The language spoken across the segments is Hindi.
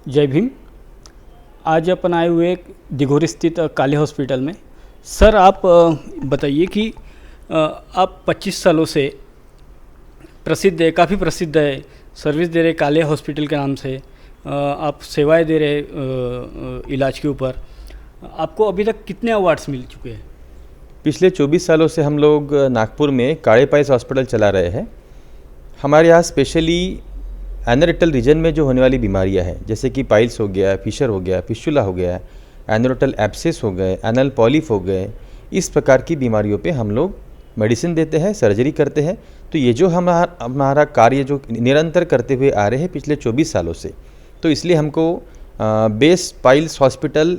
जय भीम। आज अपन आए हुए दिघोरी स्थित काले हॉस्पिटल में। सर आप बताइए कि आप 25 सालों से प्रसिद्ध है, काफ़ी प्रसिद्ध है, सर्विस दे रहे काले हॉस्पिटल के नाम से। आप सेवाएं दे रहे इलाज के ऊपर। आपको अभी तक कितने अवार्ड्स मिल चुके हैं? पिछले 24 सालों से हम लोग नागपुर में काले पाइल्स हॉस्पिटल चला रहे हैं। हमारे यहाँ स्पेशली एनोरेक्टल रीजन में जो होने वाली बीमारियां हैं, जैसे कि पाइल्स हो गया, फिशर हो गया, फिस्टुला हो गया, एनोरेक्टल एब्सेस हो गए, एनल पॉलिप हो गए, इस प्रकार की बीमारियों पे हम लोग मेडिसिन देते हैं, सर्जरी करते हैं। तो ये जो हमारा कार्य जो निरंतर करते हुए आ रहे हैं पिछले 24 सालों से, तो इसलिए हमको best piles hospital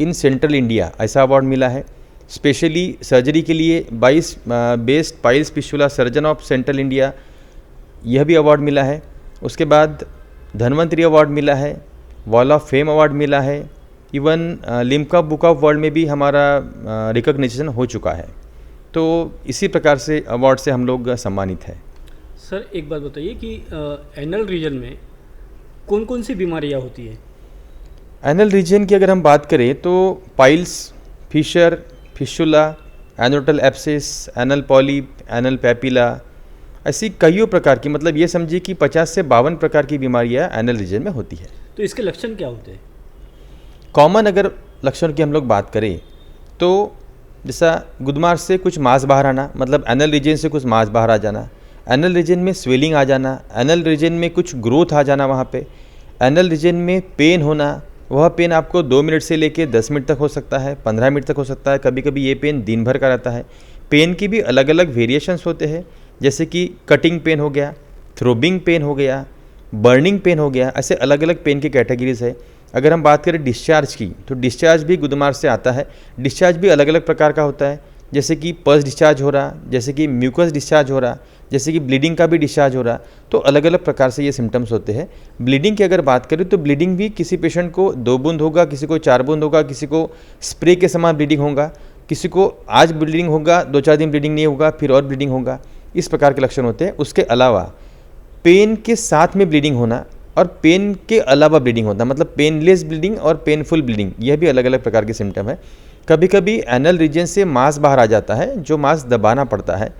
in central India ऐसा अवार्ड मिला है। स्पेशली सर्जरी के लिए 22 best piles fistula surgeon of central India, यह भी अवार्ड मिला है। उसके बाद धन्वंतरी अवार्ड मिला है, वॉल ऑफ फेम अवार्ड मिला है, even Limca book of world में भी हमारा रिकॉग्निशन हो चुका है। तो इसी प्रकार से अवार्ड से हम लोग सम्मानित हैं। सर एक बात बताइए कि एनल रीजन में कौन कौन सी बीमारियां होती है? एनल रीजन की अगर हम बात करें तो piles, fissure, fistula, anorectal abscess, anal polyp, anal papilla, ऐसी कईयों प्रकार की, मतलब ये समझिए कि 50 से 52 प्रकार की बीमारियां एनल रीजन में होती है। तो इसके लक्षण क्या होते हैं? कॉमन अगर लक्षण की हम लोग बात करें तो जैसा गुदमार्ग से कुछ मांस बाहर आना, मतलब एनल रीजन से कुछ मांस बाहर आ जाना, एनल रीजन में स्वेलिंग आ जाना, एनल रीजन में कुछ ग्रोथ आ जाना वहाँ पे, एनल रीजन में पेन होना। वह पेन आपको 2 मिनट से लेकर 10 मिनट तक हो सकता है, 15 मिनट तक हो सकता है, कभी कभी ये पेन दिन भर का रहता है। पेन की भी अलग अलग वेरिएशंस होते हैं, जैसे कि कटिंग पेन हो गया, थ्रोबिंग पेन हो गया, बर्निंग पेन हो गया, ऐसे अलग अलग पेन की कैटेगरीज है। अगर हम बात करें डिस्चार्ज की, तो डिस्चार्ज भी गुदमार्ग से आता है। डिस्चार्ज भी अलग अलग प्रकार का होता है, जैसे कि पस डिस्चार्ज हो रहा, जैसे कि म्यूकस डिस्चार्ज हो रहा, जैसे कि ब्लीडिंग का भी डिस्चार्ज हो रहा। तो अलग अलग प्रकार से ये सिम्टम्स होते हैं। ब्लीडिंग की अगर बात करें तो ब्लीडिंग भी किसी पेशेंट को 2 बूंद होगा, किसी को 4 बूंद होगा, किसी को स्प्रे के समान ब्लीडिंग होगा, किसी को आज ब्लीडिंग होगा, 2-4 दिन ब्लीडिंग नहीं होगा, फिर और ब्लीडिंग होगा। इस प्रकार के लक्षण होते हैं। उसके अलावा पेन के साथ में ब्लीडिंग होना और पेन के अलावा ब्लीडिंग होता, मतलब पेनलेस ब्लीडिंग और पेनफुल ब्लीडिंग, यह भी अलग अलग प्रकार के सिम्टम है। कभी कभी एनल रीजन से मांस बाहर आ जाता है, जो मांस दबाना पड़ता है।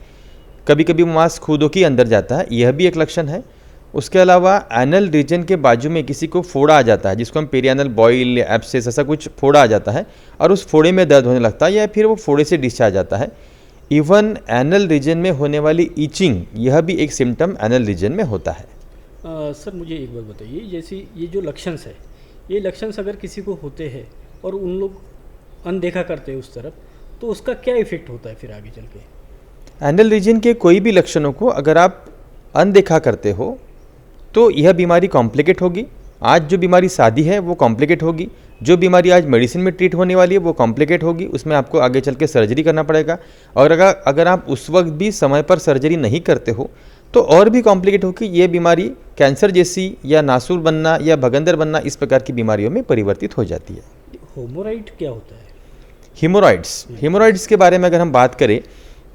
कभी कभी मांस खुदों के अंदर जाता है, यह भी एक लक्षण है। उसके अलावा एनल रीजन के बाजू में किसी को फोड़ा आ जाता है, जिसको हम पेरियानल बॉइल या एब्सेस, ऐसा कुछ फोड़ा आ जाता है और उस फोड़े में दर्द होने लगता है, या फिर वो फोड़े से डिस्चार्ज आता है। इवन एनल रीजन में होने वाली ईचिंग, यह भी एक सिम्टम एनल रीजन में होता है। सर मुझे एक बात बताइए, जैसे ये जो लक्षण्स है, ये लक्षण्स अगर किसी को होते हैं और उन लोग अनदेखा करते हैं उस तरफ, तो उसका क्या इफेक्ट होता है फिर आगे चल के? एनल रीजन के कोई भी लक्षणों को अगर आप अनदेखा करते हो तो यह बीमारी कॉम्प्लिकेट होगी। आज जो बीमारी सादी है वो कॉम्प्लिकेट होगी, जो बीमारी आज मेडिसिन में ट्रीट होने वाली है वो कॉम्प्लिकेट होगी, उसमें आपको आगे चल के सर्जरी करना पड़ेगा। और अगर आप उस वक्त भी समय पर सर्जरी नहीं करते हो तो और भी कॉम्प्लिकेट होगी। ये बीमारी कैंसर जैसी या नासूर बनना या भगंदर बनना, इस प्रकार की बीमारियों में परिवर्तित हो जाती है। हेमोराइड क्या होता है? हीमोरॉइड्स के बारे में अगर हम बात करें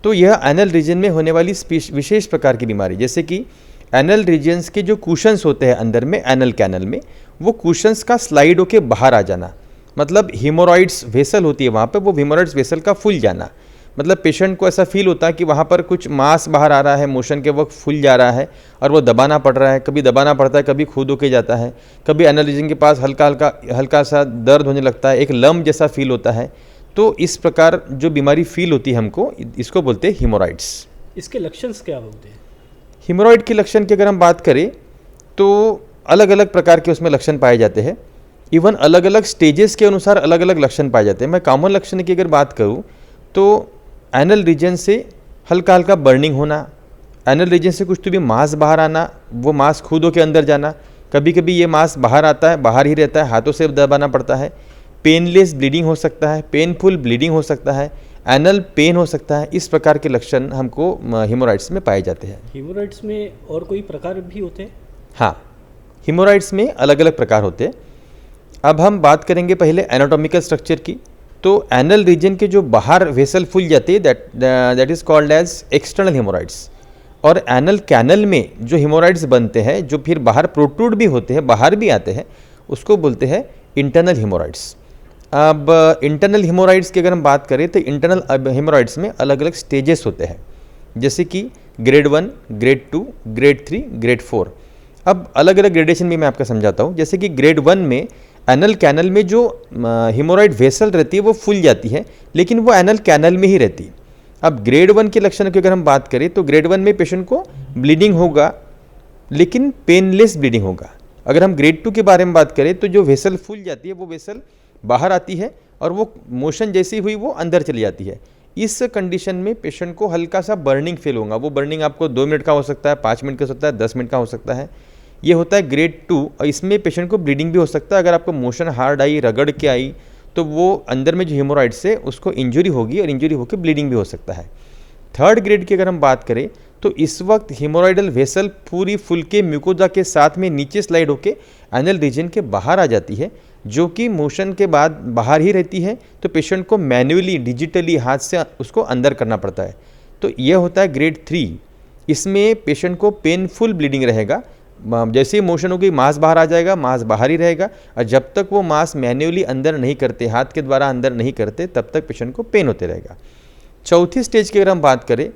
तो यह एनल रीजन में होने वाली विशेष प्रकार की बीमारी, जैसे कि एनल रीजन्स के जो कुशंस होते हैं अंदर में एनल कैनल में, वो कुशंस का स्लाइड होके बाहर आ जाना, मतलब हीमोरॉइड्स वेसल होती है वहाँ पे, वो हीमोरॉइड्स वेसल का फूल जाना। मतलब पेशेंट को ऐसा फील होता है कि वहाँ पर कुछ मांस बाहर आ रहा है, मोशन के वक्त फूल जा रहा है और वो दबाना पड़ रहा है। कभी दबाना पड़ता है, कभी खुद होके जाता है, कभी एनल रीजन के पास हल्का सा दर्द होने लगता है, एक लम्ब जैसा फील होता है। तो इस प्रकार जो बीमारी फील होती है हमको, इसको बोलते हैं हीमोरॉइड्स। इसके लक्षण क्या होते हैं? हीमोरॉइड के लक्षण की अगर हम बात करें तो अलग अलग प्रकार के उसमें लक्षण पाए जाते हैं। इवन अलग अलग स्टेजेस के अनुसार अलग अलग लक्षण पाए जाते हैं। मैं कॉमन लक्षण की अगर बात करूं तो एनल रीजन से हल्का हल्का बर्निंग होना, एनल रीजन से कुछ तो भी मांस बाहर आना, वो मांस खुदों के अंदर जाना, कभी कभी ये मांस बाहर आता है, बाहर ही रहता है, हाथों से दबाना पड़ता है। पेनलेस ब्लीडिंग हो सकता है, पेनफुल ब्लीडिंग हो सकता है, एनल पेन हो सकता है। इस प्रकार के लक्षण हमको हीमोरॉइड्स में पाए जाते हैं। हीमोरॉइड्स में और कोई प्रकार भी होते हैं? हाँ, हीमोरॉइड्स में अलग अलग प्रकार होते हैं। अब हम बात करेंगे पहले एनाटॉमिकल स्ट्रक्चर की। तो एनल रीजन के जो बाहर वेसल फूल जाते हैं, that is called as external haemorrhoids. और एनल कैनल में जो हीमोरॉइड्स बनते हैं, जो फिर बाहर प्रोट्रूड भी होते हैं, बाहर भी आते हैं, उसको बोलते हैं इंटरनल हेमोरॉइड्स। अब इंटरनल हेमोरॉइड्स की अगर हम बात करें तो इंटरनल हेमोरॉइड्स में अलग अलग स्टेजेस होते हैं, जैसे कि ग्रेड 1, ग्रेड 2, ग्रेड 3, ग्रेड 4। अब अलग अलग ग्रेडेशन भी मैं आपको समझाता हूँ। जैसे कि ग्रेड 1 में एनल कैनल में जो हेमोरॉइड वेसल रहती है वो फूल जाती है, लेकिन वो एनल कैनल में ही रहती है। अब ग्रेड 1 के लक्षण की अगर हम बात करें तो ग्रेड 1 में पेशेंट को ब्लीडिंग होगा, लेकिन पेनलेस ब्लीडिंग होगा। अगर हम ग्रेड 2 के बारे में बात करें तो जो वेसल फूल जाती है वो वेसल बाहर आती है और वो मोशन जैसी हुई वो अंदर चली जाती है। इस कंडीशन में पेशेंट को हल्का सा बर्निंग फील होगा। वो बर्निंग आपको 2 मिनट का हो सकता है, 5 मिनट का हो सकता है, 10 मिनट का हो सकता है। ये होता है ग्रेड 2 और इसमें पेशेंट को ब्लीडिंग भी हो सकता है। अगर आपको मोशन हार्ड आई, रगड़ के आई, तो वो अंदर में जो हेमोरॉइड्स है उसको इंजरी होगी और इंजरी होकर ब्लीडिंग भी हो सकता है। थर्ड ग्रेड की अगर हम बात करें तो इस वक्त हेमोरॉइडल वेसल पूरी फुल के म्यूकोजा के साथ में नीचे स्लाइड होकर एनल रीजन के बाहर आ जाती है, जो कि मोशन के बाद बाहर ही रहती है। तो पेशेंट को मैन्युअली डिजिटली हाथ से उसको अंदर करना पड़ता है। तो यह होता है ग्रेड 3। इसमें पेशेंट को पेनफुल ब्लीडिंग रहेगा। जैसे ही मोशन होगी मांस बाहर आ जाएगा, मांस बाहर ही रहेगा, और जब तक वो मांस मैन्युअली अंदर नहीं करते, हाथ के द्वारा अंदर नहीं करते, तब तक पेशेंट को पेन होते रहेगा। चौथी स्टेज की अगर हम बात करें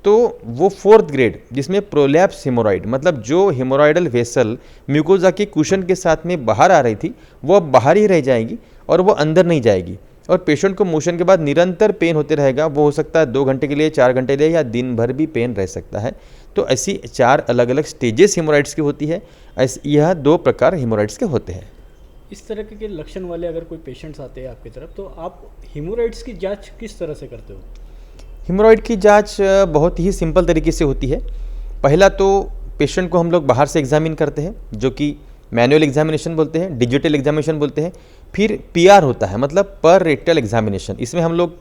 तो वो फोर्थ ग्रेड, जिसमें प्रोलैप्स हेमोरॉइड, मतलब जो हेमोरॉइडल वेसल म्यूकोजा के कुशन के साथ में बाहर आ रही थी वो अब बाहर ही रह जाएगी और वो अंदर नहीं जाएगी, और पेशेंट को मोशन के बाद निरंतर पेन होते रहेगा। वो हो सकता है 2 घंटे के लिए, 4 घंटे के लिए, या दिन भर भी पेन रह सकता है। तो ऐसी 4 अलग अलग स्टेजेस हेमोरॉइड्स की होती है। यह 2 प्रकार हेमोरॉइड्स के होते हैं। इस तरह के लक्षण वाले अगर कोई पेशेंट्स आते हैं आपकी तरफ, तो आप हेमोरॉइड्स की जांच किस तरह से करते हो? हेमोरॉइड की जांच बहुत ही सिंपल तरीके से होती है। पहला तो पेशेंट को हम लोग बाहर से एग्जामिन करते हैं, जो कि मैनुअल एग्जामिनेशन बोलते हैं, डिजिटल एग्जामिनेशन बोलते हैं। फिर पीआर होता है, मतलब पर रेक्टल एग्जामिनेशन। इसमें हम लोग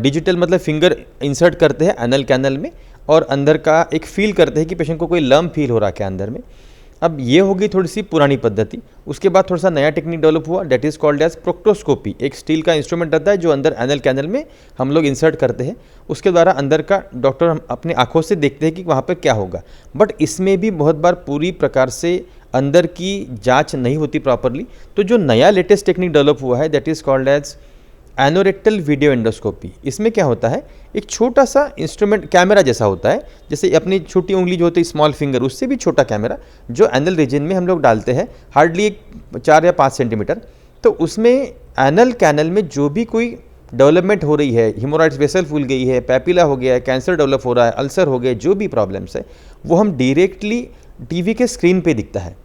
डिजिटल मतलब फिंगर इंसर्ट करते हैं एनल कैनल में और अंदर का एक फील करते हैं कि पेशेंट को कोई लम्प फील हो रहा है क्या अंदर में। अब ये होगी थोड़ी सी पुरानी पद्धति। उसके बाद थोड़ा सा नया टेक्निक डेवलप हुआ, that is called as proctoscopy. एक स्टील का इंस्ट्रूमेंट रहता है जो अंदर एनल कैनल में हम लोग इंसर्ट करते हैं। उसके द्वारा अंदर का डॉक्टर हम अपनी आंखों से देखते हैं कि वहाँ पर क्या होगा। बट इसमें भी बहुत बार पूरी प्रकार से अंदर की जांच नहीं होती प्रॉपरली। तो जो नया लेटेस्ट टेक्निक डेवलप हुआ है that is called as anorectal video endoscopy. इसमें क्या होता है, एक छोटा सा इंस्ट्रूमेंट कैमरा जैसा होता है, जैसे अपनी छोटी उंगली जो होती है स्मॉल फिंगर, उससे भी छोटा कैमरा जो एनल रीजन में हम लोग डालते हैं, हार्डली 4 या 5 सेंटीमीटर। तो उसमें एनल कैनल में जो भी कोई डेवलपमेंट हो रही है, हिमोरॉइड्स वेसल फूल गई है, पैपिला हो गया है, कैंसर डेवलप हो रहा है, अल्सर हो गए, जो भी प्रॉब्लम्स है वो हम डायरेक्टली टीवी के स्क्रीन पे दिखता है।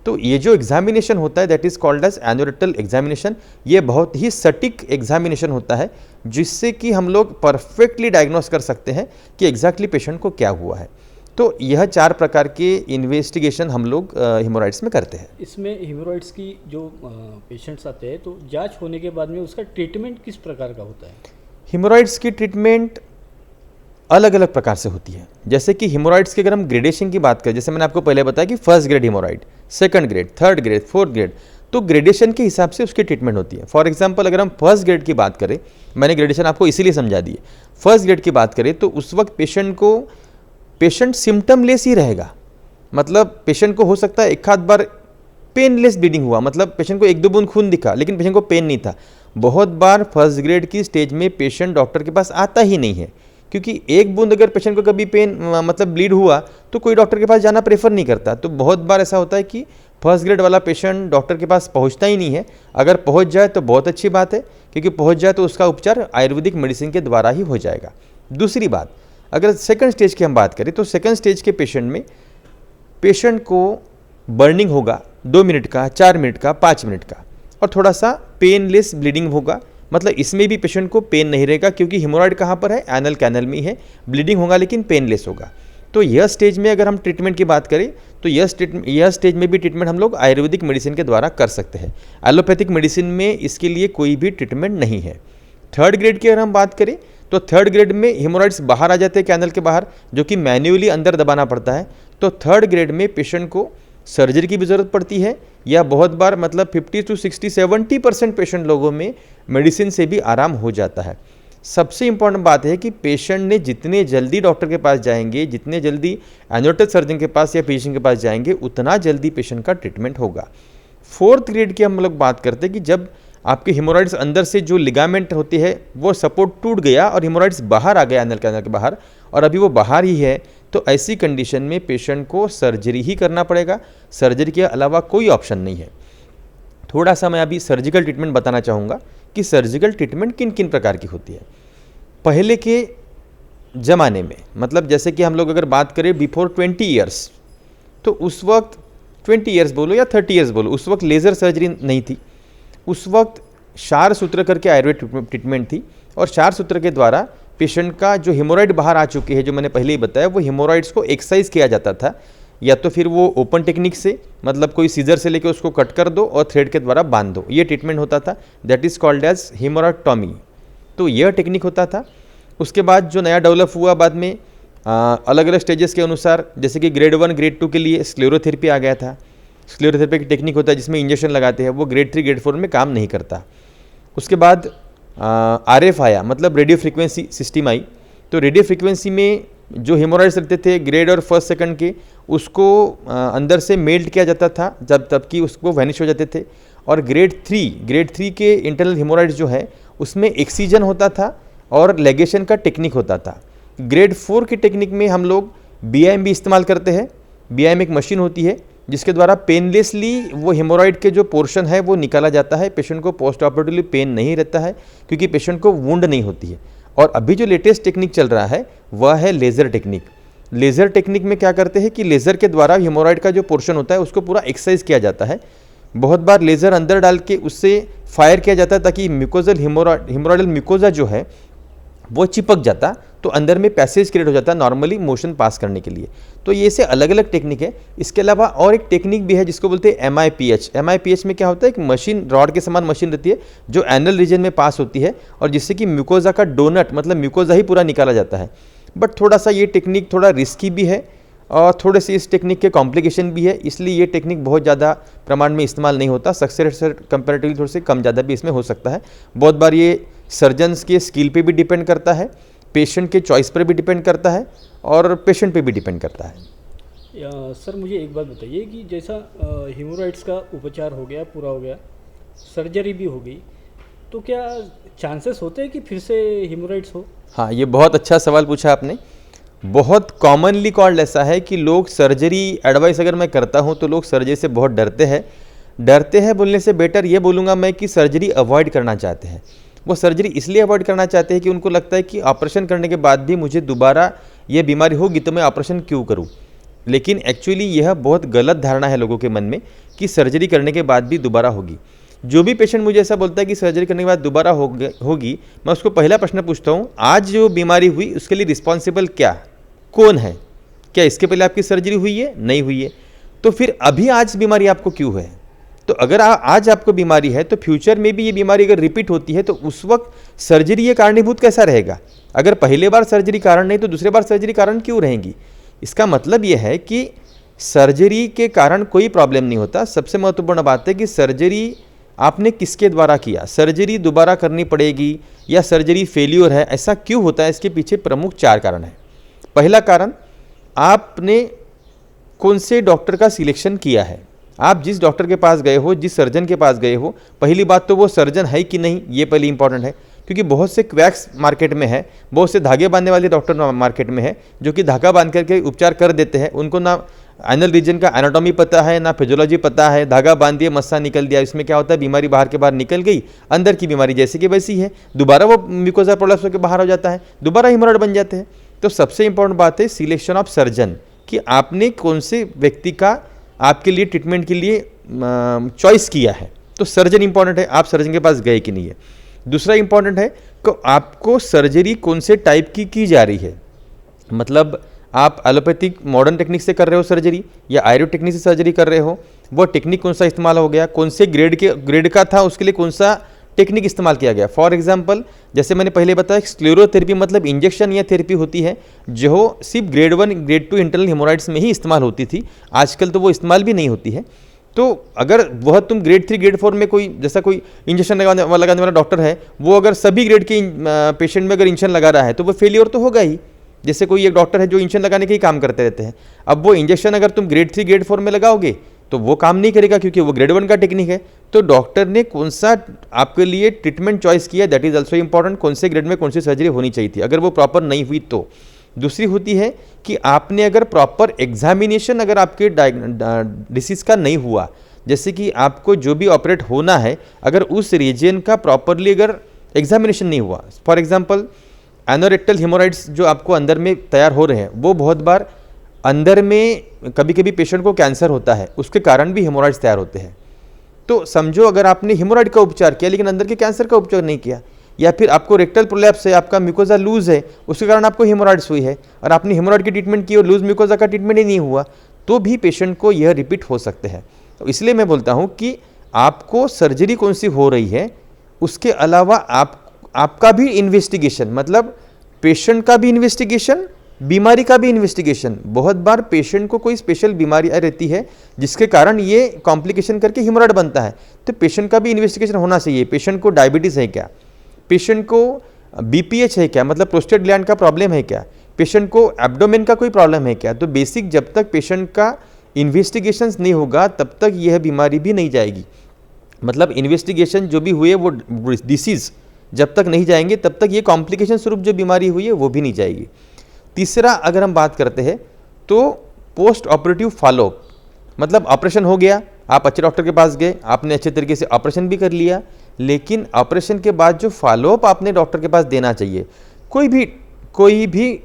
तो ये जो एग्जामिनेशन होता है that is called as anorectal examination. ये बहुत ही सटीक एग्जामिनेशन होता है, जिससे कि हम लोग परफेक्टली डायग्नोस कर सकते हैं कि एग्जैक्टली पेशेंट को क्या हुआ है। तो यह 4 प्रकार के इन्वेस्टिगेशन हम लोग हेमोरॉइड्स में करते हैं। इसमें हेमोरॉइड्स की जो पेशेंट्स आते हैं, तो जांच होने के बाद में उसका ट्रीटमेंट किस प्रकार का होता है? हेमोरॉइड्स की ट्रीटमेंट अलग अलग प्रकार से होती है। जैसे कि हेमोरॉइड्स की अगर हम ग्रेडेशन की बात करें, जैसे मैंने आपको पहले बताया कि first grade haemorrhoid, second grade, third grade, fourth grade, तो ग्रेडेशन के हिसाब से उसकी ट्रीटमेंट होती है। फॉर एग्जांपल अगर हम फर्स्ट ग्रेड की बात करें, मैंने ग्रेडेशन आपको इसीलिए समझा दी है। फर्स्ट ग्रेड की बात करें तो उस वक्त पेशेंट सिम्टमलेस ही रहेगा। मतलब पेशेंट को हो सकता है एक आध बार पेनलेस ब्लीडिंग हुआ, मतलब पेशेंट को 1-2 बूंद खून दिखा लेकिन पेशेंट को पेन नहीं था। बहुत बार फर्स्ट ग्रेड की स्टेज में पेशेंट डॉक्टर के पास आता ही नहीं है, क्योंकि 1 बूंद अगर पेशेंट को कभी पेन मतलब ब्लीड हुआ तो कोई डॉक्टर के पास जाना प्रेफर नहीं करता। तो बहुत बार ऐसा होता है कि फर्स्ट ग्रेड वाला पेशेंट डॉक्टर के पास पहुंचता ही नहीं है। अगर पहुंच जाए तो बहुत अच्छी बात है, क्योंकि पहुंच जाए तो उसका उपचार आयुर्वेदिक मेडिसिन के द्वारा ही हो जाएगा। दूसरी बात, अगर सेकंड स्टेज की हम बात करें तो सेकंड स्टेज के पेशेंट में पेशेंट को बर्निंग होगा 2 मिनट का, 4 मिनट का, 5 मिनट का, और थोड़ा सा पेनलेस ब्लीडिंग होगा। मतलब इसमें भी पेशेंट को पेन नहीं रहेगा, क्योंकि हेमोरॉइड कहाँ पर है, एनल कैनल में ही है। ब्लीडिंग होगा लेकिन पेनलेस होगा। तो यह स्टेज में अगर हम ट्रीटमेंट की बात करें तो यह स्टेज में भी ट्रीटमेंट हम लोग आयुर्वेदिक मेडिसिन के द्वारा कर सकते हैं। एलोपैथिक मेडिसिन में इसके लिए कोई भी ट्रीटमेंट नहीं है। थर्ड ग्रेड की अगर हम बात करें तो थर्ड ग्रेड में हेमोरॉइड्स बाहर आ जाते हैं कैनल के बाहर, जो कि मैन्युअली अंदर दबाना पड़ता है। तो थर्ड ग्रेड में पेशेंट को सर्जरी की भी ज़रूरत पड़ती है, या बहुत बार मतलब 50 to 60, 70% पेशेंट लोगों में मेडिसिन से भी आराम हो जाता है। सबसे इम्पॉर्टेंट बात है कि पेशेंट ने जितने जल्दी डॉक्टर के पास जाएंगे, जितने जल्दी एनोरेक्टल सर्जन के पास या फिजिशियन के पास जाएंगे, उतना जल्दी पेशेंट का ट्रीटमेंट होगा। फोर्थ ग्रेड की हम लोग बात करते हैं कि जब आपके हिमोरॉइड्स अंदर से जो लिगामेंट होती है वो सपोर्ट टूट गया और हिमोरॉइड्स बाहर आ गया एनल कैनाल के बाहर, और अभी वो बाहर ही है, तो ऐसी कंडीशन में पेशेंट को सर्जरी ही करना पड़ेगा। सर्जरी के अलावा कोई ऑप्शन नहीं है। थोड़ा सा मैं अभी सर्जिकल ट्रीटमेंट बताना चाहूँगा कि सर्जिकल ट्रीटमेंट किन किन प्रकार की होती है। पहले के ज़माने में, मतलब जैसे कि हम लोग अगर बात करें बिफोर 20 ईयर्स, तो उस वक्त 20 ईयर्स बोलो या 30 ईयर्स बोलो, उस वक्त लेज़र सर्जरी नहीं थी। उस वक्त क्षार सूत्र करके आयुर्वेद ट्रीटमेंट थी, और क्षार सूत्र के द्वारा पेशेंट का जो हिमोरॉइड बाहर आ चुकी है, जो मैंने पहले ही बताया, वो हिमोरॉइड्स को एक्सरसाइज किया जाता था, या तो फिर वो ओपन टेक्निक से, मतलब कोई सीजर से लेके उसको कट कर दो और थ्रेड के द्वारा बांध दो, ये ट्रीटमेंट होता था। That is called as haemorrhoidectomy. तो यह टेक्निक होता था। उसके बाद जो नया डेवलप हुआ बाद में अलग अलग स्टेजेस के अनुसार, जैसे कि ग्रेड 1 ग्रेड 2 के लिए स्क्लेरोथेरेपी आ गया था। स्क्लेरोथेरेपी की टेक्निक होता है जिसमें इंजेक्शन लगाते हैं, वो ग्रेड 3 ग्रेड 4 में काम नहीं करता। उसके बाद RF आया, मतलब रेडियो फ्रिक्वेंसी सिस्टम आई। तो रेडियो फ्रिक्वेंसी में जो हेमोरॉइड्स रहते थे ग्रेड और फर्स्ट सेकंड के, उसको अंदर से मेल्ट किया जाता था जब तब कि उसको वैनिश हो जाते थे। और ग्रेड 3 के इंटरनल हेमोरॉइड्स जो है उसमें एक्सीजन होता था और लेगेशन का टेक्निक होता था। ग्रेड 4 की टेक्निक में हम लोग BIM भी इस्तेमाल करते हैं। BIM एक मशीन होती है जिसके द्वारा पेनलेसली वो हेमोरॉइड के जो पोर्शन है वो निकाला जाता है। पेशेंट को पोस्ट ऑपरेटिवली पेन नहीं रहता है क्योंकि पेशेंट को वुंड नहीं होती है। और अभी जो लेटेस्ट टेक्निक चल रहा है वह है लेज़र टेक्निक। लेज़र टेक्निक में क्या करते हैं कि लेज़र के द्वारा हेमोरॉइड का जो पोर्शन होता है उसको पूरा एक्सरसाइज किया जाता है। बहुत बार लेज़र अंदर डाल के उससे फायर किया जाता है ताकि म्यूकोजल हेमोरॉइडल म्यूकोजा जो है वो चिपक जाता, तो अंदर में पैसेज क्रिएट हो जाता है नॉर्मली मोशन पास करने के लिए। तो ये से अलग अलग टेक्निक है। इसके अलावा और एक टेक्निक भी है जिसको बोलते हैं MIPH। MIPH में क्या होता है, एक मशीन, रॉड के समान मशीन रहती है जो एनल रीजन में पास होती है और जिससे कि म्यूकोजा का डोनट, मतलब म्यूकोजा ही पूरा निकाला जाता है। बट थोड़ा सा ये टेक्निक थोड़ा रिस्की भी है और थोड़े से इस टेक्निक के कॉम्प्लिकेशन भी है, इसलिए ये टेक्निक बहुत ज़्यादा प्रमाण में इस्तेमाल नहीं होता। सक्सेस कंपेरेटिवली थोड़े से कम ज़्यादा भी इसमें हो सकता है। बहुत बार ये सर्जन्स के स्किल पे भी डिपेंड करता है, पेशेंट के चॉइस पर भी डिपेंड करता है और पेशेंट पे भी डिपेंड करता है। सर मुझे एक बात बताइए कि जैसा हेमोरॉइड्स का उपचार हो गया, पूरा हो गया, सर्जरी भी हो गई, तो क्या चांसेस होते हैं कि फिर से हेमोरॉइड्स हो? हाँ, ये बहुत अच्छा सवाल पूछा आपने। बहुत कॉमनली कॉल्ड ऐसा है कि लोग सर्जरी एडवाइस अगर मैं करता हूँ तो लोग सर्जरी से बहुत डरते हैं। डरते हैं बोलने से बेटर ये बोलूँगा मैं कि सर्जरी अवॉइड करना चाहते हैं। वो सर्जरी इसलिए अवॉइड करना चाहते हैं कि उनको लगता है कि ऑपरेशन करने के बाद भी मुझे दोबारा ये बीमारी होगी तो मैं ऑपरेशन क्यों करूं। लेकिन एक्चुअली यह बहुत गलत धारणा है लोगों के मन में कि सर्जरी करने के बाद भी दोबारा होगी। जो भी पेशेंट मुझे ऐसा बोलता है कि सर्जरी करने के बाद दोबारा होगी, मैं उसको पहला प्रश्न पूछता हूँ, आज जो बीमारी हुई उसके लिए रिस्पॉन्सिबल क्या, कौन है? क्या इसके पहले आपकी सर्जरी हुई है? नहीं हुई है। तो फिर अभी आज बीमारी आपको क्यों है? तो अगर आज आपको बीमारी है तो फ्यूचर में भी ये बीमारी अगर रिपीट होती है तो उस वक्त सर्जरी ये कारणीभूत कैसा रहेगा? अगर पहले बार सर्जरी कारण नहीं तो दूसरे बार सर्जरी कारण क्यों रहेंगी? इसका मतलब ये है कि सर्जरी के कारण कोई प्रॉब्लम नहीं होता। सबसे महत्वपूर्ण बात है कि सर्जरी आपने किसके द्वारा किया, सर्जरी दोबारा करनी पड़ेगी या सर्जरी फेल्योर है, ऐसा क्यों होता है? इसके पीछे प्रमुख 4 कारण है। पहला कारण, आपने कौन से डॉक्टर का सिलेक्शन किया है। आप जिस डॉक्टर के पास गए हो, जिस सर्जन के पास गए हो, पहली बात तो वो सर्जन है कि नहीं, ये पहले इंपॉर्टेंट है। क्योंकि बहुत से क्वैक्स मार्केट में है, बहुत से धागे बांधने वाले डॉक्टर मार्केट में है जो कि धागा बांध करके उपचार कर देते हैं। उनको ना एनल रीजन का एनाटॉमी पता है, ना फिजियोलॉजी पता है, धागा बांध दिया, मस्सा निकल दिया। इसमें क्या होता है, बीमारी बाहर के बाहर निकल गई, अंदर की बीमारी जैसे कि वैसी है, दोबारा वो म्यूकोजा प्रोलैप्स होकर बाहर हो जाता है, दोबारा हेमोरॉइड बन जाते हैं। तो सबसे इंपॉर्टेंट बात है सिलेक्शन ऑफ सर्जन, कि आपने कौन से व्यक्ति का आपके लिए ट्रीटमेंट के लिए चॉइस किया है। तो सर्जन इंपॉर्टेंट है, आप सर्जन के पास गए कि नहीं है। दूसरा इंपॉर्टेंट है कि आपको सर्जरी कौन से टाइप की जा रही है। मतलब आप एलोपैथिक मॉडर्न टेक्निक से कर रहे हो सर्जरी या आयुर्वेद टेक्निक से सर्जरी कर रहे हो, वो टेक्निक कौन सा इस्तेमाल हो गया, कौन से ग्रेड का था, उसके लिए कौन सा टेक्निक इस्तेमाल किया गया। फॉर एग्जांपल, जैसे मैंने पहले बताया, स्क्लेरोथेरेपी मतलब इंजेक्शन या थेरेपी होती है जो सिर्फ ग्रेड 1 ग्रेड 2 इंटरनल हेमोरॉइड्स में ही इस्तेमाल होती थी। आजकल तो वो इस्तेमाल भी नहीं होती है। तो अगर वह तुम ग्रेड 3 ग्रेड 4 में कोई जैसा कोई इंजेक्शन लगाने वाला डॉक्टर है, वो अगर सभी ग्रेड के पेशेंट में अगर इंजेक्शन लगा रहा है तो वो फेलियर तो होगा ही। जैसे कोई एक डॉक्टर है जो इंजेक्शन लगाने के ही काम करते रहते हैं, अब वो इंजेक्शन अगर तुम ग्रेड 3 ग्रेड 4 में लगाओगे तो वो काम नहीं करेगा क्योंकि वो ग्रेड 1 का टेक्निक है। तो डॉक्टर ने कौन सा आपके लिए ट्रीटमेंट चॉइस किया, दैट इज ऑल्सो इंपॉर्टेंट। कौन से ग्रेड में कौन सी सर्जरी होनी चाहिए थी, अगर वो प्रॉपर नहीं हुई तो। दूसरी होती है कि आपने अगर प्रॉपर एग्जामिनेशन अगर आपके डिसीज़ का नहीं हुआ, जैसे कि आपको जो भी ऑपरेट होना है अगर उस रीजन का प्रॉपरली अगर एग्जामिनेशन नहीं हुआ, फॉर एग्जांपल एनोरेक्टल हेमोराइड्स जो आपको अंदर में तैयार हो रहे हैं, वो बहुत बार अंदर में कभी कभी पेशेंट को कैंसर होता है, उसके कारण भी हेमोराइड्स तैयार होते हैं। तो समझो अगर आपने हेमोराइड का उपचार किया लेकिन अंदर के कैंसर का उपचार नहीं किया, या फिर आपको रेक्टल प्रोलैप्स है, आपका म्यूकोजा लूज है, उसके कारण आपको हेमोराइड्स हुई है और आपने हेमोराइड की ट्रीटमेंट की और लूज म्यूकोजा का ट्रीटमेंट ही नहीं हुआ, तो भी पेशेंट को यह रिपीट हो सकते हैं। तो इसलिए मैं बोलता हूँ कि आपको सर्जरी कौन सी हो रही है, उसके अलावा आपका भी इन्वेस्टिगेशन, मतलब पेशेंट का भी इन्वेस्टिगेशन, बीमारी का भी इन्वेस्टिगेशन। बहुत बार पेशेंट को कोई स्पेशल बीमारी रहती है जिसके कारण ये कॉम्प्लिकेशन करके हेमोराइड बनता है, तो पेशेंट का भी इन्वेस्टिगेशन होना चाहिए। पेशेंट को डायबिटीज़ है क्या, पेशेंट को बीपीएच है क्या, मतलब प्रोस्टेट ग्लैंड का प्रॉब्लम है क्या, पेशेंट को एब्डोमेन का कोई प्रॉब्लम है क्या। तो बेसिक जब तक पेशेंट का इन्वेस्टिगेशंस नहीं होगा तब तक यह बीमारी भी नहीं जाएगी। मतलब इन्वेस्टिगेशन जो भी हुए वो डिसीज़ जब तक नहीं जाएंगे तब तक ये कॉम्प्लिकेशन स्वरूप जो बीमारी हुई है वो भी नहीं जाएगी। तीसरा अगर हम बात करते हैं तो पोस्ट ऑपरेटिव फॉलोअप, मतलब ऑपरेशन हो गया, आप अच्छे डॉक्टर के पास गए, आपने अच्छे तरीके से ऑपरेशन भी कर लिया, लेकिन ऑपरेशन के बाद जो फॉलोअप आपने डॉक्टर के पास देना चाहिए, कोई भी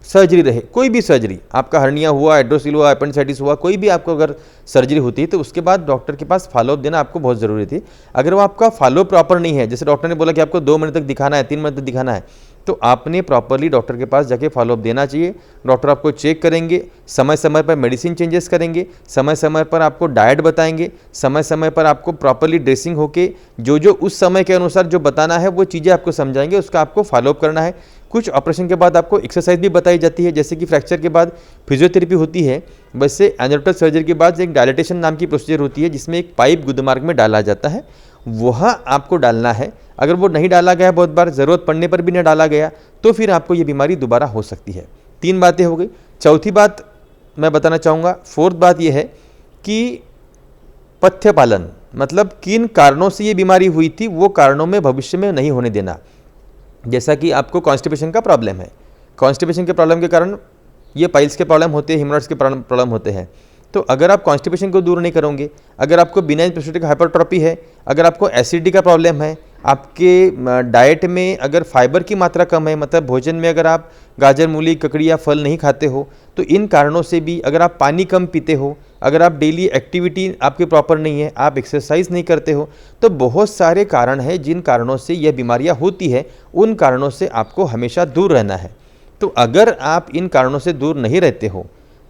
सर्जरी रहे, कोई भी सर्जरी, आपका हर्निया हुआ, हाइड्रोसिल हुआ, अपेंडिसाइटिस हुआ, कोई भी आपको अगर सर्जरी होती है तो उसके बाद डॉक्टर के पास फॉलोअप देना आपको बहुत ज़रूरी थी। अगर वो आपका फॉलोअप प्रॉपर नहीं है, जैसे डॉक्टर ने बोला कि आपको 2 महीने तक दिखाना है, 3 महीने तक दिखाना है, तो आपने प्रॉपरली डॉक्टर के पास जाके फॉलोअप देना चाहिए। डॉक्टर आपको चेक करेंगे, समय समय पर मेडिसिन चेंजेस करेंगे, समय समय पर आपको डाइट बताएंगे, समय समय पर आपको प्रॉपरली ड्रेसिंग होके जो उस समय के अनुसार जो बताना है वो चीज़ें आपको समझाएंगे, उसका आपको फॉलोअप करना है। कुछ ऑपरेशन के बाद आपको एक्सरसाइज भी बताई जाती है, जैसे कि फ्रैक्चर के बाद फिजियोथेरेपी होती है, वैसे एनोरेक्टल सर्जरी के बाद एक डायलिटेशन नाम की प्रोसीजर होती है जिसमें एक पाइप गुदमार्ग में डाला जाता है, वहाँ आपको डालना है। अगर वो नहीं डाला गया, बहुत बार ज़रूरत पड़ने पर भी नहीं डाला गया, तो फिर आपको ये बीमारी दोबारा हो सकती है। 3 बातें हो गई। चौथी बात मैं बताना चाहूँगा, फोर्थ बात ये है कि पथ्य पालन, मतलब किन कारणों से ये बीमारी हुई थी वो कारणों में भविष्य में नहीं होने देना। जैसा कि आपको कॉन्स्टिपेशन का प्रॉब्लम है, कॉन्स्टिपेशन के प्रॉब्लम के कारण ये पाइल्स के प्रॉब्लम होते हैं, हेमोराइड्स के प्रॉब्लम होते हैं। तो अगर आप कॉन्स्टिपेशन को दूर नहीं करोगे, अगर आपको बिनाइन प्रोस्टेटिक हाइपरट्रॉफी है, अगर आपको एसिडिटी का प्रॉब्लम है, आपके डाइट में अगर फाइबर की मात्रा कम है, मतलब भोजन में अगर आप गाजर, मूली, ककड़ी या फल नहीं खाते हो, तो इन कारणों से भी, अगर आप पानी कम पीते हो, अगर आप डेली एक्टिविटी आपकी प्रॉपर नहीं है, आप एक्सरसाइज नहीं करते हो, तो बहुत सारे कारण हैं जिन कारणों से यह बीमारियां होती है। उन कारणों से आपको हमेशा दूर रहना है। तो अगर आप इन कारणों से दूर नहीं रहते हो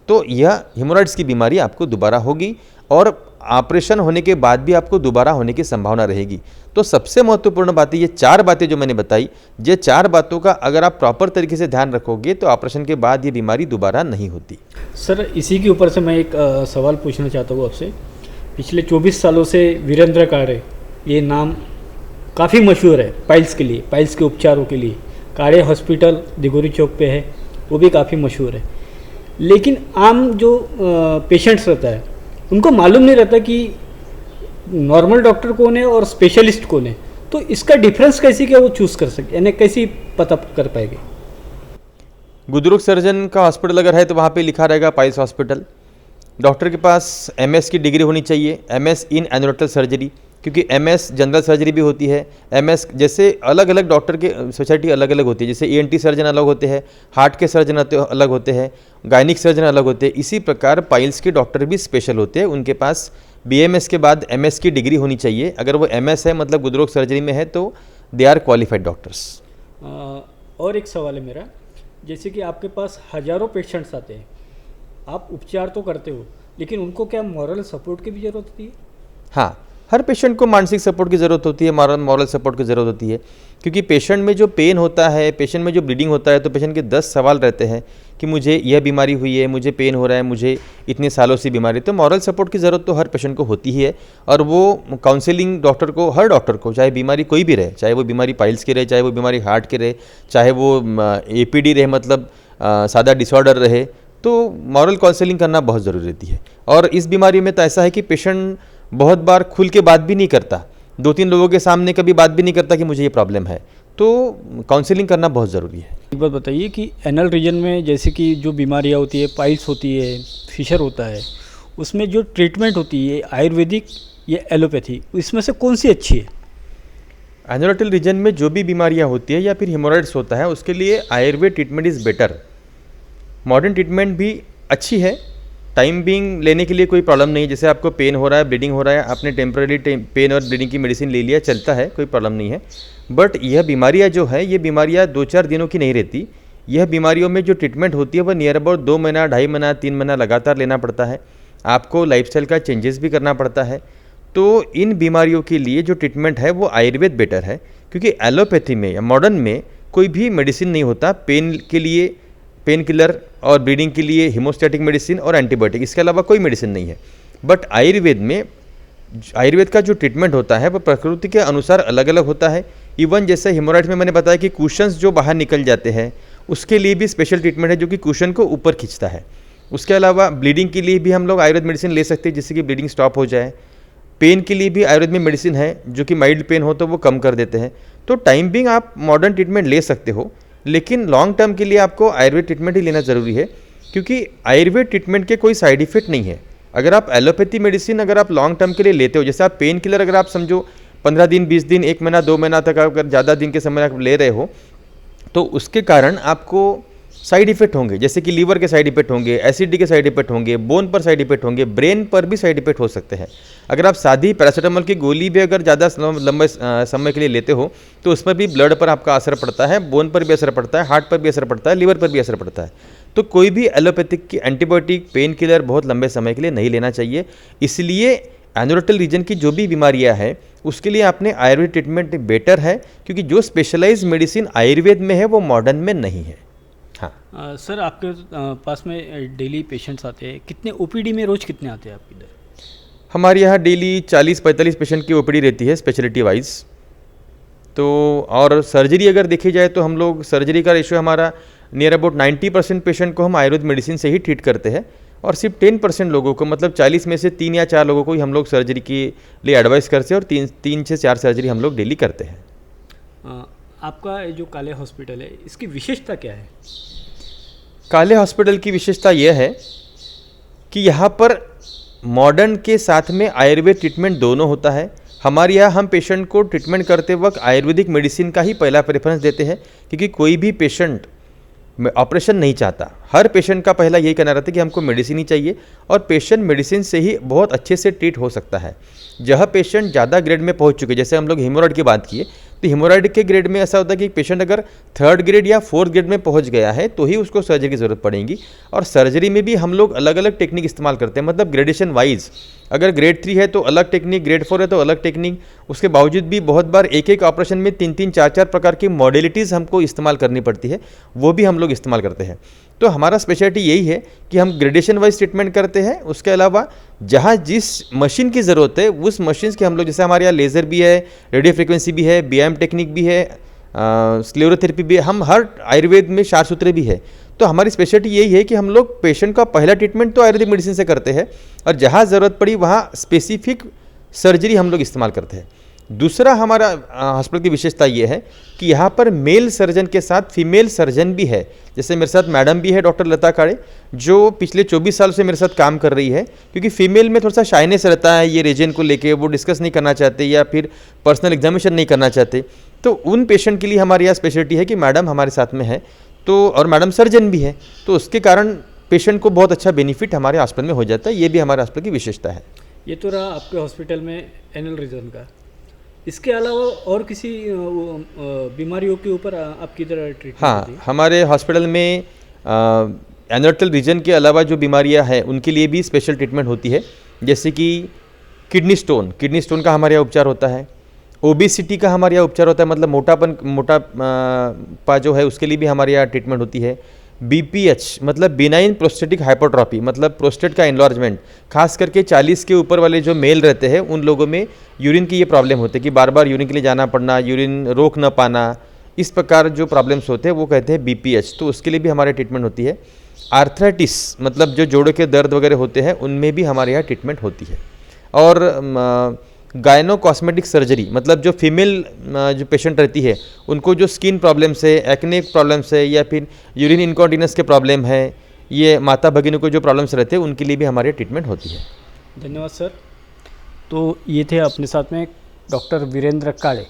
तो यह हेमोराइड्स की बीमारी आपको दोबारा होगी और ऑपरेशन होने के बाद भी आपको दोबारा होने की संभावना रहेगी। तो सबसे महत्वपूर्ण बातें, ये 4 बातें जो मैंने बताई, ये 4 बातों का अगर आप प्रॉपर तरीके से ध्यान रखोगे तो ऑपरेशन के बाद ये बीमारी दोबारा नहीं होती। सर, इसी के ऊपर से मैं एक सवाल पूछना चाहता हूँ आपसे। पिछले 24 सालों से वीरेंद्र काड़े, ये नाम काफ़ी मशहूर है पाइल्स के लिए, पाइल्स के उपचारों के लिए। काड़े हॉस्पिटल दिगोरी चौक पे है, वो भी काफ़ी मशहूर है। लेकिन आम जो पेशेंट्स रहता है उनको मालूम नहीं रहता कि नॉर्मल डॉक्टर कौन है और स्पेशलिस्ट कौन है। तो इसका डिफरेंस कैसे क्या वो चूज़ कर सके, यानी कैसे पता कर पाएंगे? गुदरुक सर्जन का हॉस्पिटल अगर है तो वहाँ पे लिखा रहेगा पाइल्स हॉस्पिटल। डॉक्टर के पास एमएस की डिग्री होनी चाहिए, एमएस इन एनोरेक्टल सर्जरी, क्योंकि एमएस जनरल सर्जरी भी होती है। एमएस जैसे अलग अलग डॉक्टर के स्पेशलिटी अलग अलग होती है, जैसे ईएनटी सर्जन अलग होते हैं, हार्ट के सर्जन अलग होते हैं, गायनिक सर्जन अलग होते हैं। इसी प्रकार पाइल्स के डॉक्टर भी स्पेशल होते हैं, उनके पास बीएमएस के बाद एमएस की डिग्री होनी चाहिए। अगर वो एमएस है, मतलब गुदरोग सर्जरी में है, तो दे आर क्वालिफाइड डॉक्टर्स। और एक सवाल है मेरा, जैसे कि आपके पास हज़ारों पेशेंट्स आते हैं, आप उपचार तो करते हो, लेकिन उनको क्या मॉरल सपोर्ट की भी ज़रूरत होती है? हाँ, हर पेशेंट को मानसिक सपोर्ट की ज़रूरत होती है, मॉरल सपोर्ट की ज़रूरत होती है, क्योंकि पेशेंट में जो पेन होता है, पेशेंट में जो ब्लीडिंग होता है, तो पेशेंट के 10 सवाल रहते हैं कि मुझे यह बीमारी हुई है, मुझे पेन हो रहा है, मुझे इतने सालों से बीमारी। तो मॉरल सपोर्ट की ज़रूरत तो हर पेशेंट को होती ही है, और वो काउंसलिंग डॉक्टर को, हर डॉक्टर को, चाहे बीमारी कोई भी रहे, चाहे वो बीमारी पाइल्स की रहे, चाहे वो बीमारी हार्ट की रहे, चाहे वो एपीडी रहे, मतलब सादा डिसऑर्डर रहे, तो मॉरल काउंसलिंग करना बहुत ज़रूरी रहती है। और इस बीमारी में तो ऐसा है कि पेशेंट बहुत बार खुल के बात भी नहीं करता, 2-3 लोगों के सामने कभी बात भी नहीं करता कि मुझे ये प्रॉब्लम है, तो काउंसलिंग करना बहुत ज़रूरी है। एक बात बताइए कि एनल रीजन में जैसे कि जो बीमारियां होती है, पाइल्स होती है, फिशर होता है, उसमें जो ट्रीटमेंट होती है आयुर्वेदिक या एलोपैथी, इसमें से कौन सी अच्छी है? एनोरेटल रीजन में जो भी बीमारियां होती है या फिर हेमोरॉइड्स होता है, उसके लिए Ayurveda treatment is better. Modern treatment भी अच्छी है, टाइम बिंग लेने के लिए कोई प्रॉब्लम नहीं है। जैसे आपको पेन हो रहा है, ब्लीडिंग हो रहा है, आपने टेम्पररी पेन और ब्लीडिंग की मेडिसिन ले लिया, चलता है, कोई प्रॉब्लम नहीं है। बट यह बीमारियां जो है, ये बीमारियां 2-4 दिनों की नहीं रहती। यह बीमारियों में जो ट्रीटमेंट होती है वह नियर अबाउट 2 महीना, 2.5 महीना, 3 महीना लगातार लेना पड़ता है। आपको लाइफस्टाइल का चेंजेस भी करना पड़ता है। तो इन बीमारियों के लिए जो ट्रीटमेंट है वो आयुर्वेद बेटर है, क्योंकि एलोपैथी में या मॉडर्न में कोई भी मेडिसिन नहीं होता। पेन के लिए पेन किलर और ब्लीडिंग के लिए हीमोस्टैटिक मेडिसिन और एंटीबायोटिक, इसके अलावा कोई मेडिसिन नहीं है। बट आयुर्वेद में, आयुर्वेद का जो ट्रीटमेंट होता है वो प्रकृति के अनुसार अलग अलग होता है। इवन जैसे हेमोरॉइड्स में मैंने बताया कि कुशन्स जो बाहर निकल जाते हैं, उसके लिए भी स्पेशल ट्रीटमेंट है जो कि कुशन को ऊपर खींचता है। उसके अलावा ब्लीडिंग के लिए भी हम लोग आयुर्वेद मेडिसिन ले सकते हैं जिससे कि ब्लीडिंग स्टॉप हो जाए। पेन के लिए भी आयुर्वेद में मेडिसिन है जो कि माइल्ड पेन हो तो वो कम कर देते हैं। तो टाइम बिंग आप मॉडर्न ट्रीटमेंट ले सकते हो, लेकिन लॉन्ग टर्म के लिए आपको आयुर्वेद ट्रीटमेंट ही लेना ज़रूरी है, क्योंकि आयुर्वेद ट्रीटमेंट के कोई साइड इफेक्ट नहीं है। अगर आप एलोपैथी मेडिसिन अगर आप लॉन्ग टर्म के लिए लेते हो, जैसे आप पेन किलर अगर आप समझो 15 दिन, 20 दिन, 1 महीना, 2 महीना तक अगर ज़्यादा दिन के समय आप ले रहे हो, तो उसके कारण आपको साइड इफेक्ट होंगे, जैसे कि लीवर के साइड इफेक्ट होंगे, एसिडिटी के साइड इफेक्ट होंगे, बोन पर साइड इफेक्ट होंगे, ब्रेन पर भी साइड इफेक्ट हो सकते हैं। अगर आप सादी पैरासीटामोल की गोली भी अगर ज़्यादा लंबे समय के लिए लेते हो तो उसमें भी ब्लड पर आपका असर पड़ता है, बोन पर भी असर पड़ता है, हार्ट पर भी असर पड़ता है, लीवर पर भी असर पड़ता है। तो कोई भी एलोपैथिक की एंटीबायोटिक, पेन किलर बहुत लंबे समय के लिए नहीं लेना चाहिए। इसलिए एनोरेटल रीजन की जो भी बीमारियां हैं उसके लिए आपने आयुर्वेद ट्रीटमेंट बेटर है, क्योंकि जो स्पेशलाइज मेडिसिन आयुर्वेद में है वो मॉडर्न में नहीं है। हाँ सर, आपके पास में डेली पेशेंट्स आते हैं, कितने ओपीडी में रोज़ कितने आते हैं आपके इधर? हमारे यहाँ डेली 40-45 पेशेंट की ओपीडी रहती है स्पेशलिटी वाइज। तो और सर्जरी अगर देखी जाए तो हम लोग सर्जरी का रेशियो हमारा नियर अबाउट 90% पेशेंट को हम आयुर्वेद मेडिसिन से ही ट्रीट करते हैं, और सिर्फ 10% लोगों को, मतलब 40 में से 3 या 4 लोगों को ही हम लोग सर्जरी के लिए एडवाइस करते हैं, और 3 से 4 सर्जरी हम लोग डेली करते हैं। आपका जो काले हॉस्पिटल है, इसकी विशेषता क्या है? काले हॉस्पिटल की विशेषता यह है कि यहाँ पर मॉडर्न के साथ में आयुर्वेद ट्रीटमेंट दोनों होता है। हमारे यहाँ हम पेशेंट को ट्रीटमेंट करते वक्त आयुर्वेदिक मेडिसिन का ही पहला प्रेफरेंस देते हैं, क्योंकि कोई भी पेशेंट ऑपरेशन नहीं चाहता। हर पेशेंट का पहला यही कहना रहता है कि हमको मेडिसिन ही चाहिए, और पेशेंट मेडिसिन से ही बहुत अच्छे से ट्रीट हो सकता है। जहाँ पेशेंट ज़्यादा ग्रेड में पहुँच चुके, जैसे हम लोग हेमोरॉइड की बात किए, तो हेमोरॉइड के ग्रेड में ऐसा होता है कि पेशेंट अगर 3rd ग्रेड या 4th ग्रेड में पहुंच गया है तो ही उसको सर्जरी की ज़रूरत पड़ेगी। और सर्जरी में भी हम लोग अलग अलग टेक्निक इस्तेमाल करते हैं, मतलब ग्रेडेशन वाइज। अगर ग्रेड 3 है तो अलग टेक्निक, ग्रेड 4 है तो अलग टेक्निक। उसके बावजूद भी बहुत बार एक एक ऑपरेशन में 3-3, 4-4 प्रकार की मॉडलिटीज़ हमको इस्तेमाल करनी पड़ती है, वो भी हम लोग इस्तेमाल करते हैं। तो हमारा स्पेशलिटी यही है कि हम ग्रेडेशन वाइज ट्रीटमेंट करते हैं। उसके अलावा जहाँ जिस मशीन की ज़रूरत है उस मशीन्स के हम लोग, जैसे हमारे यहाँ लेज़र भी है, रेडियो फ्रिक्वेंसी भी है, बीएम टेक्निक भी है, स्क्लेरोथेरेपी भी है, हम हर आयुर्वेद में 4 सूत्र भी है। तो हमारी स्पेशलिटी यही है कि हम लोग पेशेंट का पहला ट्रीटमेंट तो आयुर्वेदिक मेडिसिन से करते हैं, और जहाँ ज़रूरत पड़ी वहाँ स्पेसिफिक सर्जरी हम लोग इस्तेमाल करते हैं। दूसरा हमारा हॉस्पिटल की विशेषता ये है कि यहाँ पर मेल सर्जन के साथ फीमेल सर्जन भी है। जैसे मेरे साथ मैडम भी है, डॉक्टर लता काड़े, जो पिछले 24 साल से मेरे साथ काम कर रही है, क्योंकि फीमेल में थोड़ा सा शाइनेस रहता है ये रीजन को लेके, वो डिस्कस नहीं करना चाहते या फिर पर्सनल एग्जामिनेशन नहीं करना चाहते। तो उन पेशेंट के लिए हमारी यहाँ स्पेशलिटी है कि मैडम हमारे साथ में है, तो और मैडम सर्जन भी है, तो उसके कारण पेशेंट को बहुत अच्छा बेनिफिट हमारे हॉस्पिटल में हो जाता है। ये भी हमारे हॉस्पिटल की विशेषता है। ये तो रहा आपके हॉस्पिटल में एनल रीजन का। इसके अलावा और किसी बीमारियों के ऊपर आपकी तरह ट्रीटमेंट? हाँ, हमारे हॉस्पिटल में एनोरेटल रीजन के अलावा जो बीमारियां हैं उनके लिए भी स्पेशल ट्रीटमेंट होती है, जैसे कि किडनी स्टोन का हमारे यहाँ उपचार होता है। ओबेसिटी का हमारे यहाँ उपचार होता है, मतलब मोटापा जो है उसके लिए भी हमारे यहाँ ट्रीटमेंट होती है। BPH मतलब बिनाइन प्रोस्टेटिक हाइपोट्रॉफी, मतलब प्रोस्टेट का एनलार्जमेंट, खास करके 40 के ऊपर वाले जो मेल रहते हैं उन लोगों में यूरिन की ये प्रॉब्लम होती है कि बार बार यूरिन के लिए जाना पड़ना, यूरिन रोक न पाना, इस प्रकार जो प्रॉब्लम्स होते हैं वो कहते हैं BPH। तो उसके लिए भी हमारे ट्रीटमेंट होती है। आर्थराइटिस मतलब जो जोड़ों के दर्द वगैरह होते हैं उनमें भी हमारे यहाँ ट्रीटमेंट होती है। और गायनो कॉस्मेटिक सर्जरी मतलब जो फीमेल जो पेशेंट रहती है उनको जो स्किन प्रॉब्लम्स है, एक्ने प्रॉब्लम्स है, या फिर यूरिन इनकॉन्टिनेंस के प्रॉब्लम है, ये माता भगिनी को जो प्रॉब्लम्स रहते हैं उनके लिए भी हमारे ट्रीटमेंट होती है। धन्यवाद सर। तो ये थे अपने साथ में डॉक्टर वीरेंद्र काळे।